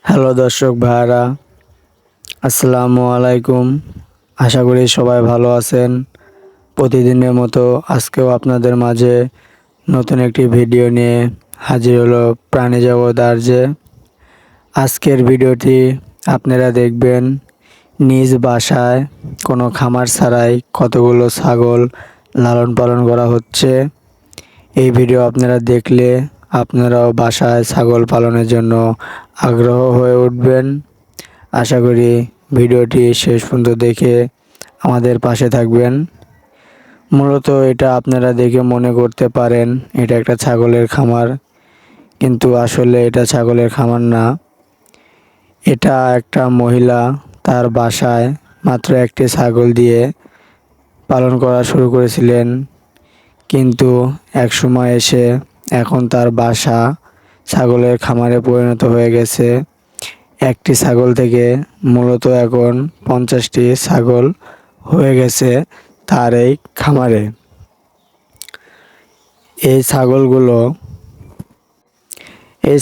Hello দর্শক ভাইরা, আসসালামু আলাইকুম। আশা করি সবাই ভালো আছেন। প্রতিদিনের মতো আজকেও আপনাদের মাঝে নতুন একটি ভিডিও নিয়ে হাজির হলো প্রাণী জগৎ আরজে। আজকের ভিডিওটি আপনারা দেখবেন নিজ বাসায় কোনো খামার ছাড়াই কতগুলো ছাগল লালন পালন করা হচ্ছে। এই ভিডিও আপনারা দেখলে আপনারাও বাসায় ছাগল পালনের জন্য আগ্রহ হয়ে উঠবেন। আশা করি ভিডিওটি শেষ পর্যন্ত দেখে আমাদের পাশে থাকবেন। মূলত এটা আপনারা দেখে মনে করতে পারেন এটা একটা ছাগলের খামার, কিন্তু আসলে এটা ছাগলের খামার না। এটা একটা মহিলা তার বাসায় মাত্র একটি ছাগল দিয়ে পালন করা শুরু করেছিলেন, কিন্তু এক সময় এসে এখন তার বাসা ছাগলের খামারে পরিণত হয়ে গেছে। একটি ছাগল থেকে মূলত এখন 50টি ছাগল হয়ে গেছে তার এই খামারে। এই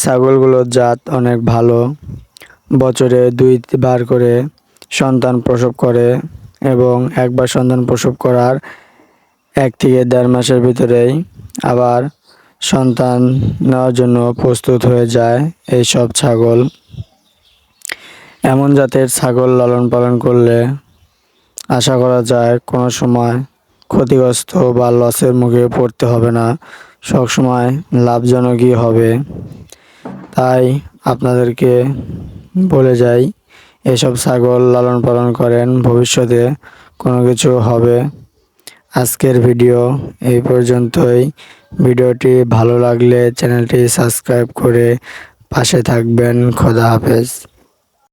ছাগলগুলোর জাত অনেক ভালো। বছরে 2বার করে সন্তান প্রসব করে এবং একবার সন্তান প্রসব করার 1 থেকে 1.5 মাসের ভিতরেই আবার সন্তান নেওয়ার জন্য প্রস্তুত হয়ে যায় এই সব ছাগল। এমন জাতের ছাগল লালন পালন করলে আশা করা যায় কোনো সময় ক্ষতিগ্রস্ত বা লসের মুখে পড়তে হবে না, সবসময় লাভজনকই হবে। তাই আপনাদেরকে বলে যাই, এসব ছাগল লালন পালন করেন, ভবিষ্যতে কোনো কিছু হবে। আজকের ভিডিও এই পর্যন্তই। ভিডিওটি ভালো লাগলে চ্যানেলটি সাবস্ক্রাইব করে পাশে থাকবেন। খোদা হাফেজ।